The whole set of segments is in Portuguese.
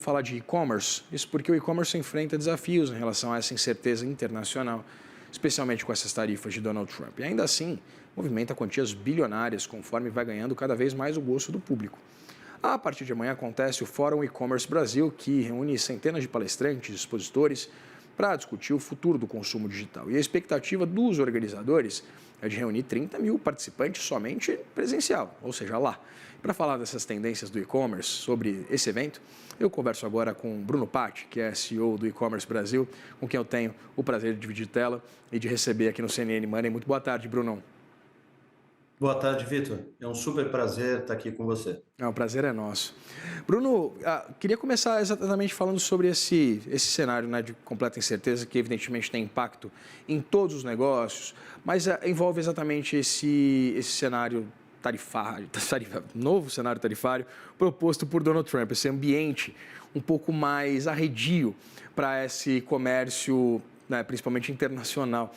Falar de e-commerce, isso porque o e-commerce enfrenta desafios em relação a essa incerteza internacional, especialmente com essas tarifas de Donald Trump. E ainda assim, movimenta quantias bilionárias conforme vai ganhando cada vez mais o gosto do público. A partir de amanhã acontece o Fórum E-Commerce Brasil, que reúne centenas de palestrantes e expositores para discutir o futuro do consumo digital. E a expectativa dos organizadores é de reunir 30 mil participantes somente presencial, ou seja, lá. Para falar dessas tendências do e-commerce, sobre esse evento, eu converso agora com Bruno Patti, que é CEO do E-Commerce Brasil, com quem eu tenho o prazer de dividir tela e de receber aqui no CNN Money. Muito boa tarde, Bruno. Boa tarde, Vitor. É um super prazer estar aqui com você. O prazer é nosso. Bruno, queria começar exatamente falando sobre esse cenário, né, de completa incerteza, que evidentemente tem impacto em todos os negócios, mas envolve exatamente esse cenário tarifário, novo cenário tarifário proposto por Donald Trump, esse ambiente um pouco mais arredio para esse comércio, né, principalmente internacional.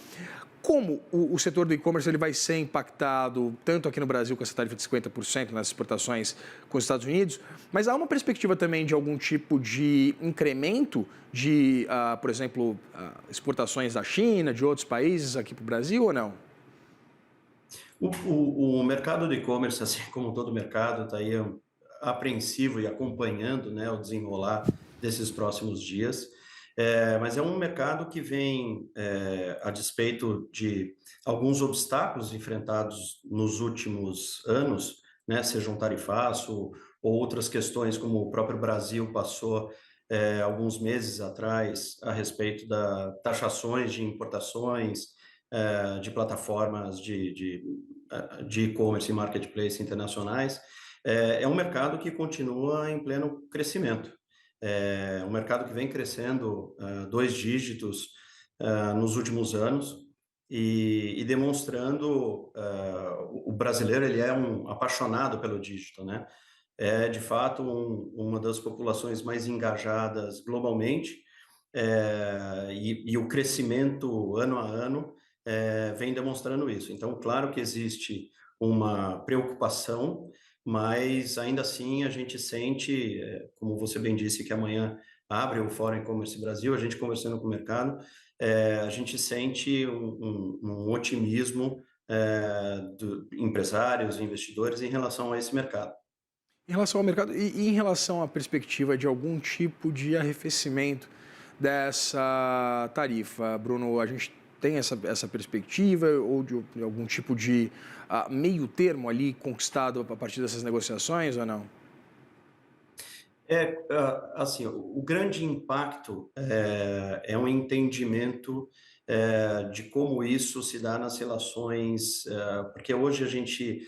Como o setor do e-commerce ele vai ser impactado, tanto aqui no Brasil com essa tarifa de 50% nas exportações com os Estados Unidos, mas há uma perspectiva também de algum tipo de incremento de, por exemplo, exportações da China, de outros países aqui para o Brasil ou não? O mercado do e-commerce, assim como todo mercado, está aí apreensivo e acompanhando, né, o desenrolar desses próximos dias. Mas é um mercado que vem, a despeito de alguns obstáculos enfrentados nos últimos anos, né, sejam tarifaço ou outras questões, como o próprio Brasil passou alguns meses atrás a respeito da taxações de importações, de plataformas de e-commerce e marketplace internacionais. É um mercado que continua em pleno crescimento. É um mercado que vem crescendo dois dígitos nos últimos anos e demonstrando o brasileiro ele é um apaixonado pelo digital, né? É de fato uma das populações mais engajadas globalmente, e o crescimento ano a ano vem demonstrando isso. Então, claro que existe uma preocupação, mas ainda assim a gente sente, como você bem disse, que amanhã abre o Fórum E-Commerce Brasil, a gente conversando com o mercado, a gente sente um otimismo de empresários, investidores em relação a esse mercado. Em relação ao mercado e em relação à perspectiva de algum tipo de arrefecimento dessa tarifa, Bruno, a gente tem essa perspectiva ou de algum tipo de meio termo ali conquistado a partir dessas negociações ou não? Assim, o grande impacto é um entendimento de como isso se dá nas relações, porque hoje a gente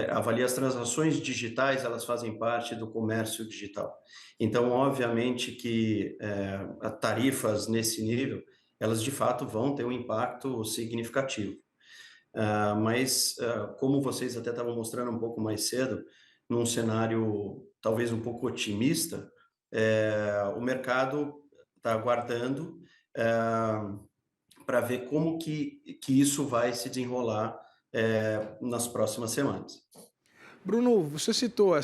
avalia as transações digitais, elas fazem parte do comércio digital. Então, obviamente que tarifas nesse nível, elas de fato vão ter um impacto significativo. Mas, como vocês até estavam mostrando um pouco mais cedo, num cenário talvez um pouco otimista, o mercado está aguardando para ver como que isso vai se desenrolar nas próximas semanas. Bruno, você citou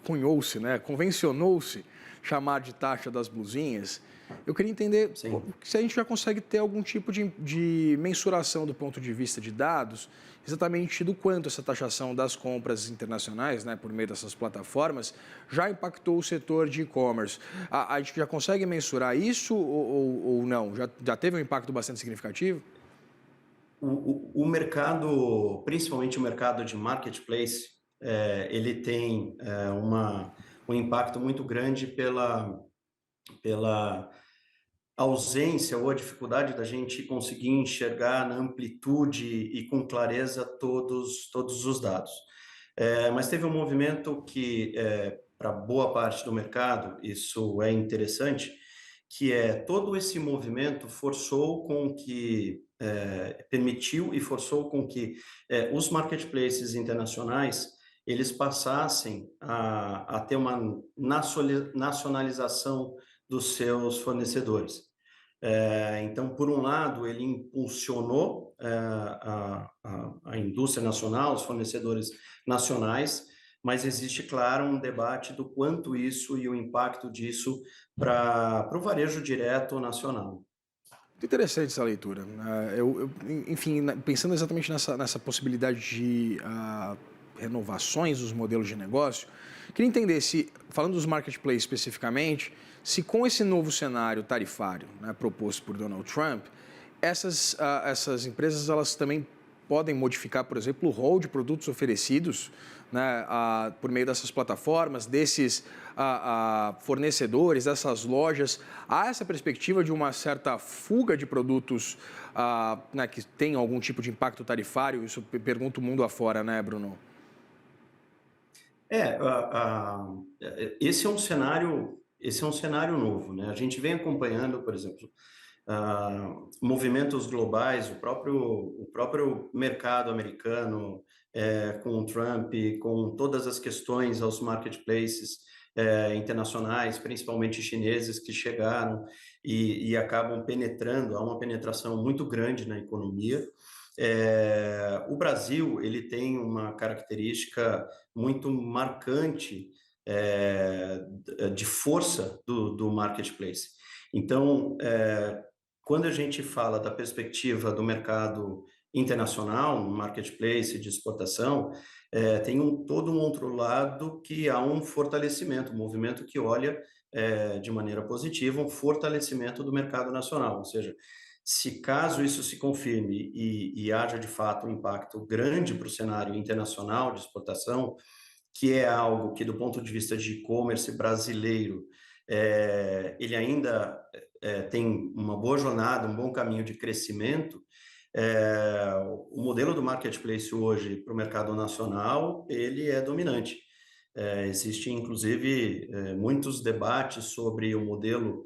cunhou-se, né, convencionou-se chamar de taxa das blusinhas. Eu queria entender Sim. se a gente já consegue ter algum tipo de mensuração do ponto de vista de dados, exatamente do quanto essa taxação das compras internacionais, né, por meio dessas plataformas, já impactou o setor de e-commerce. A gente já consegue mensurar isso ou não? Já teve um impacto bastante significativo? O mercado, principalmente o mercado de marketplace, ele tem um impacto muito grande pela ausência ou a dificuldade da gente conseguir enxergar na amplitude e com clareza todos os dados. Mas teve um movimento que, para boa parte do mercado, isso é interessante, que todo esse movimento forçou com que, permitiu e forçou com que os marketplaces internacionais eles passassem a ter uma nacionalização dos seus fornecedores. Então, por um lado, ele impulsionou a indústria nacional, os fornecedores nacionais, mas existe, claro, um debate do quanto isso e o impacto disso para o varejo direto nacional. Muito interessante essa leitura. Enfim, pensando exatamente nessa possibilidade de renovações dos modelos de negócio, queria entender se, falando dos marketplaces especificamente, se com esse novo cenário tarifário, né, proposto por Donald Trump, essas empresas elas também podem modificar, por exemplo, o rol de produtos oferecidos, né, por meio dessas plataformas, desses fornecedores, dessas lojas. Há essa perspectiva de uma certa fuga de produtos né, que tem algum tipo de impacto tarifário? Isso pergunta o mundo afora, né, Bruno? É, esse é um cenário novo, né? A gente vem acompanhando, por exemplo, movimentos globais, o próprio mercado americano, com o Trump, com todas as questões aos marketplaces internacionais, principalmente chineses, que chegaram e acabam penetrando, há uma penetração muito grande na economia. O Brasil, ele tem uma característica muito marcante de força do marketplace. Então, quando a gente fala da perspectiva do mercado internacional, um marketplace de exportação, tem todo um outro lado que há um fortalecimento, um movimento que olha de maneira positiva, um fortalecimento do mercado nacional, ou seja, se caso isso se confirme e haja de fato um impacto grande para o cenário internacional de exportação, que é algo que do ponto de vista de e-commerce brasileiro, ele ainda tem uma boa jornada, um bom caminho de crescimento. O modelo do marketplace hoje para o mercado nacional, ele é dominante. Existe, inclusive, muitos debates sobre o modelo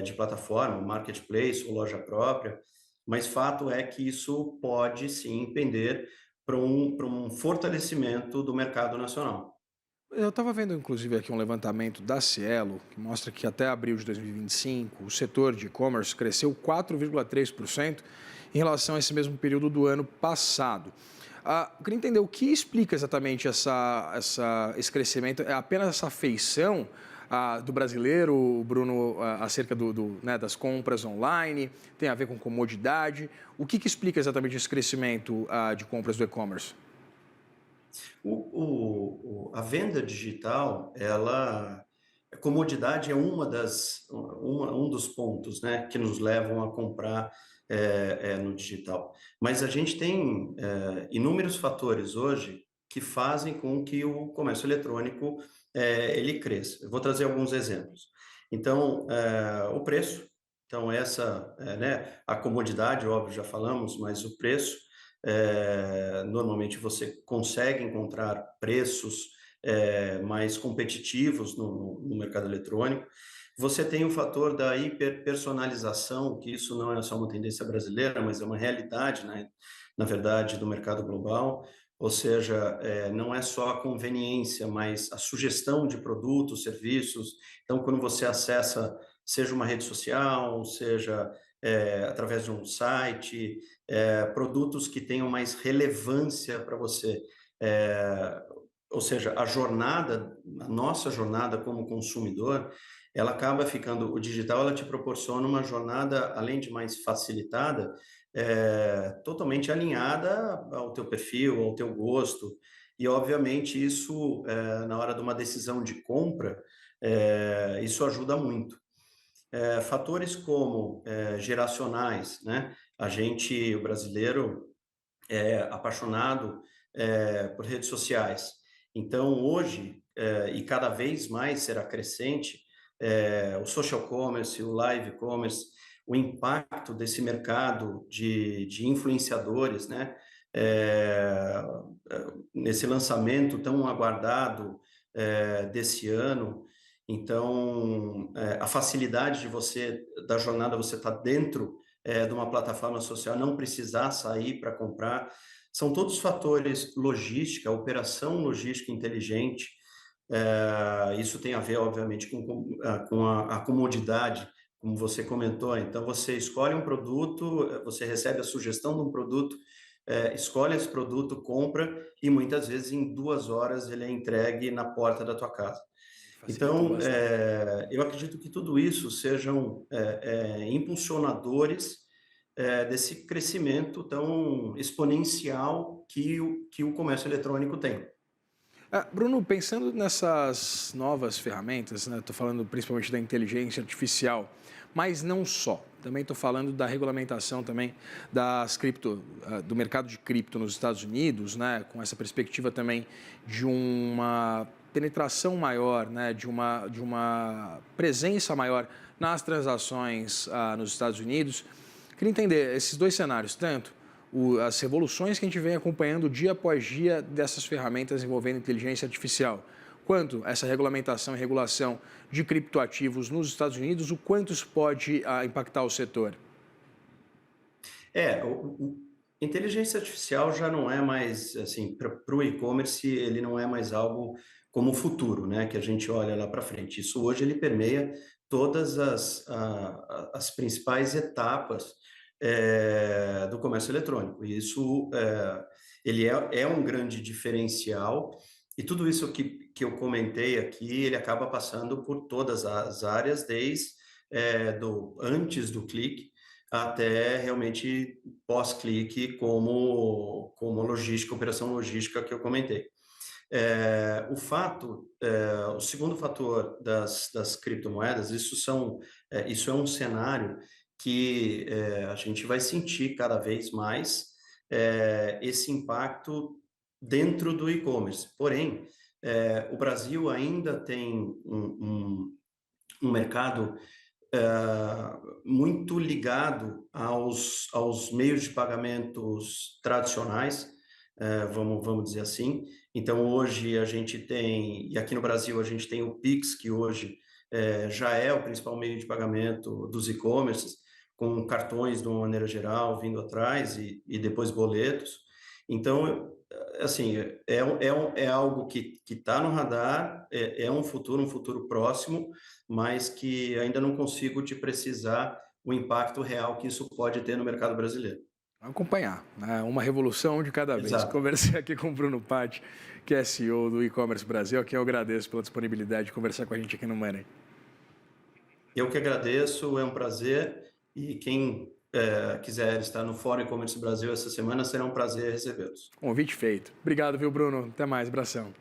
de plataforma, marketplace ou loja própria, mas fato é que isso pode, sim, pender para um fortalecimento do mercado nacional. Eu estava vendo, inclusive, aqui um levantamento da Cielo, que mostra que até abril de 2025, o setor de e-commerce cresceu 4,3% em relação a esse mesmo período do ano passado. Eu queria entender o que explica exatamente esse crescimento. É apenas essa feição do brasileiro, Bruno, acerca né, das compras online? Tem a ver com comodidade? O que explica exatamente esse crescimento de compras do e-commerce? A venda digital, a comodidade é um dos pontos, né, que nos levam a comprar no digital. Mas a gente tem inúmeros fatores hoje que fazem com que o comércio eletrônico ele cresça. Eu vou trazer alguns exemplos. Então, o preço. Então, né, a comodidade, óbvio, já falamos, mas o preço. Normalmente você consegue encontrar preços mais competitivos no mercado eletrônico. Você tem o fator da hiperpersonalização, que isso não é só uma tendência brasileira, mas é uma realidade, né, na verdade, do mercado global. Ou seja, não é só a conveniência, mas a sugestão de produtos, serviços. Então, quando você acessa, seja uma rede social, seja através de um site, produtos que tenham mais relevância para você. Ou seja, a nossa jornada como consumidor, ela acaba ficando, o digital ela te proporciona uma jornada, além de mais facilitada, totalmente alinhada ao teu perfil, ao teu gosto, e obviamente isso, na hora de uma decisão de compra, isso ajuda muito. Fatores como geracionais, né? O brasileiro, é apaixonado por redes sociais. Então, hoje, e cada vez mais será crescente, o social commerce, o live commerce, o impacto desse mercado de influenciadores, né? É, Nesse lançamento tão aguardado desse ano. Então, a facilidade da jornada, você estar dentro de uma plataforma social, não precisar sair para comprar, são todos fatores logística, operação logística inteligente. Isso tem a ver, obviamente, com a comodidade, como você comentou. Então, você escolhe um produto, você recebe a sugestão de um produto escolhe esse produto, compra e muitas vezes em 2 horas ele é entregue na porta da tua casa. Facilitou Então, bastante. eu acredito que tudo isso sejam impulsionadores desse crescimento tão exponencial que o comércio eletrônico tem. Bruno, pensando nessas novas ferramentas, né? Estou falando principalmente da inteligência artificial, mas não só. Também estou falando da regulamentação também do mercado de cripto nos Estados Unidos, né? Com essa perspectiva também de uma penetração maior, né? De uma presença maior nas transações nos Estados Unidos. Queria entender esses dois cenários, tanto as revoluções que a gente vem acompanhando dia após dia dessas ferramentas envolvendo inteligência artificial, quanto essa regulamentação e regulação de criptoativos nos Estados Unidos, o quanto isso pode impactar o setor? É, inteligência artificial já não é mais, assim, para o e-commerce, ele não é mais algo como o futuro, né, que a gente olha lá para frente. Isso hoje ele permeia todas as principais etapas do comércio eletrônico. E isso ele é um grande diferencial e tudo isso que eu comentei aqui, ele acaba passando por todas as áreas, desde do antes do clique até realmente pós-clique, como logística, operação logística que eu comentei. O segundo fator das criptomoedas, isso é um cenário que a gente vai sentir cada vez mais esse impacto dentro do e-commerce. Porém, o Brasil ainda tem um mercado muito ligado aos meios de pagamentos tradicionais, vamos dizer assim. Então, hoje a gente tem, e aqui no Brasil a gente tem o Pix, que hoje já é o principal meio de pagamento dos e-commerces, com cartões de uma maneira geral vindo atrás e depois boletos. Então, assim, é algo que está no radar, é um futuro próximo, mas que ainda não consigo te precisar o impacto real que isso pode ter no mercado brasileiro. Acompanhar, né? Uma revolução de cada vez. Exato. Conversei aqui com o Bruno Patti, que é CEO do E-Commerce Brasil, a quem eu agradeço pela disponibilidade de conversar com a gente aqui no Money. Eu que agradeço, é um prazer, e quem quiser estar no Fórum E-Commerce Brasil essa semana, será um prazer recebê-los. Convite feito. Obrigado, viu, Bruno? Até mais, abração.